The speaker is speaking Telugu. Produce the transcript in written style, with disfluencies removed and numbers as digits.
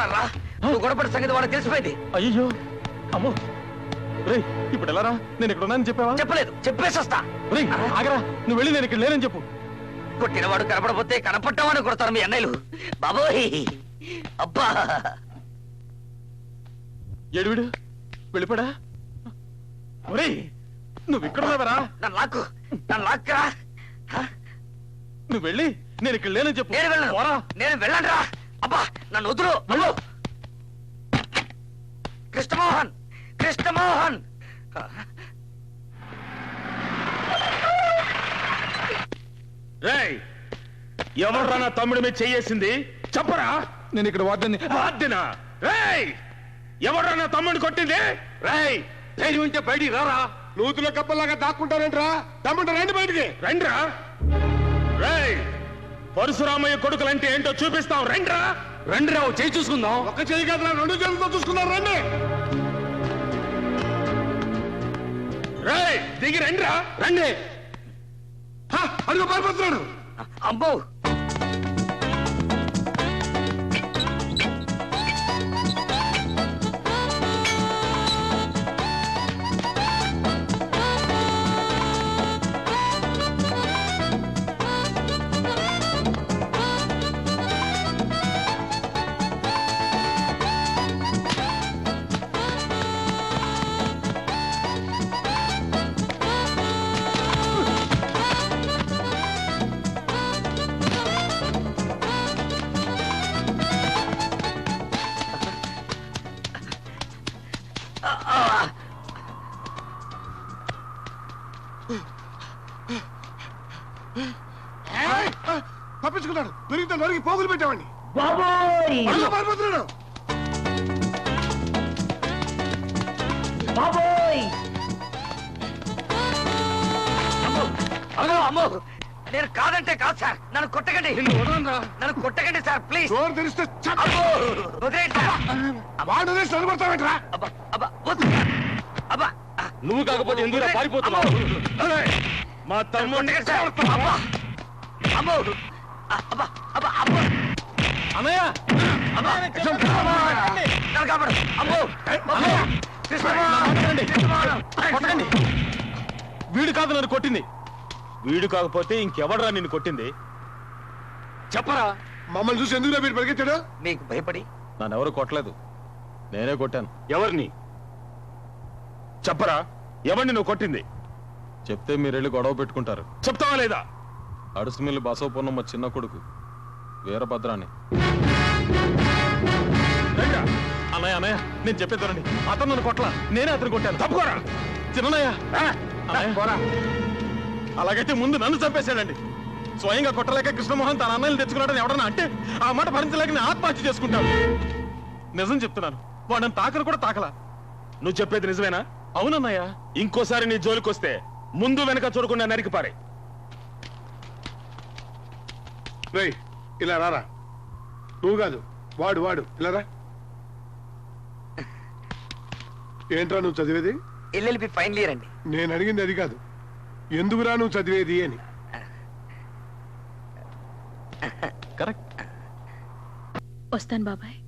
చేసుకున్నారా? నువ్వు గొడవపడి సంగతి వాడికి తెలిసిపోయింది. అయ్యో అమ్మో రేయ్ ఇప్పుడు ఎలా రా? నేను ఇక్కడ ఉన్నానని చెప్పావా? చెప్పలేదు, చెప్పేసి వస్తా. రేయ్ ఆగరా, నువ్వు వెళ్ళి నేను ఇక్కడ లేనని చెప్పు. కొట్టినవాడు కనపడపోతే కనపడ్డామని కొడతారు మీ అన్నయ్యలు. బాబోయ్ అబ్బా ఏడువిడు వెళ్ళిపోడా? ఒరేయ్ నువ్వు ఇక్కడ ఉన్నావరా? నన్ను లాక్కరా. నువ్వు వెళ్ళి నేను ఇక్కడ లేనని చెప్పు. నేను వెళ్ళను రా. అబ్బా నన్ను వదులు. కృష్ణమోహన్ కృష్ణమోహన్ రేయ్ ఎవడ్రా నా తమ్ముడి మీద చెయ్యేసింది చెప్పరా? నేను ఇక్కడ వాద్యనా? రేయ్ ఎవడ్రా నా తమ్ముడిని కొట్టింది? రేయ్ ధైర్యం ఉంటే బయటికి రారా. నూతుల కప్పలాగా దాక్కుంటారంట్రా. తమ్ముడు రండి బయటికి. రండిరా. రేయ్ పరశురామయ్య కొడుకులంటే ఏంటో చూపిస్తాం. రండిరా. రండి రావు చేయి చూసుకుందాం. ఒక చేయి కదా, రెండు చేతులతో చూసుకున్నారు. రండి. రేయ్ దిగి రండిరా. రండి. అడుగు పారిపోతున్నాడు. అబ్బో తప్పించుకున్నాడు. దొరికితే నరికి పోగులు పెట్టామండి. పారిపోతున్నాడు. అమ్మో నేను కాదంటే కాదు సార్. నన్ను కొట్టకండి, నన్ను కొట్టకండి సార్ ప్లీజ్. డోర్ తెరిస్తే వాడు నిలబడతావేంట్రా? నువ్వు కాకపోతే ఎందుకు పారిపోతున్నావు? మా తమ్ముడిని అన్నయ్య వీడు కాదు నన్ను కొట్టింది. వీడు కాకపోతే ఇంకెవడరా నిన్ను కొట్టింది? చెప్పరా. మమ్మల్ని చూసి ఎందుకు మీరు పరిగెత్తాడు? మీకు భయపడి. నన్ను ఎవరు కొట్టలేదు, నేనే కొట్టాను. ఎవరిని చెప్పరా? ఎవరిని నువ్వు కొట్టింది? చెప్తే మీరెళ్ళి గొడవ పెట్టుకుంటారు. చెప్తావా లేదా? అడుసుమిల్లి బసవపూర్ణమ్మ చిన్న కొడుకు వీరభద్రాన్ని. అన్నయ్య అన్నయ్య నేను చెప్పేద్దరండి. అతను నన్ను కొట్టలా, నేనే అతను కొట్టాను. తప్పుకోరా. చిన్నయ్య అలాగైతే ముందు నన్ను చంపేశాడండి. స్వయంగా కొట్టలేక కృష్ణమోహన్ తన అన్నయ్యలు తెచ్చుకున్నాడని ఎవడన్నా అంటే ఆ మాట భరించలేక నేను ఆత్మహత్య చేసుకుంటాను. నిజం చెప్తున్నాను, వాడని తాకరు కూడా తాకలా. నువ్వు చెప్పేది నిజమేనా? అవునన్నయ్య. ఇంకోసారి నీ జోలికొస్తే ముందు వెనక చూడకుండా నరికి పారే. రేయ్ ఇలా రారా. నువ్వు కాదు వాడు ఇలా రా. ఏంట్రా నువ్వు చదివేది? ఎల్ఎల్బి ఫైనల్ ఇయర్ అండి. నేను అడిగింది అది కాదు, ఎందుకురా నువ్వు చదివేది అని. కరెక్ట్. వస్తాను బాబాయ్.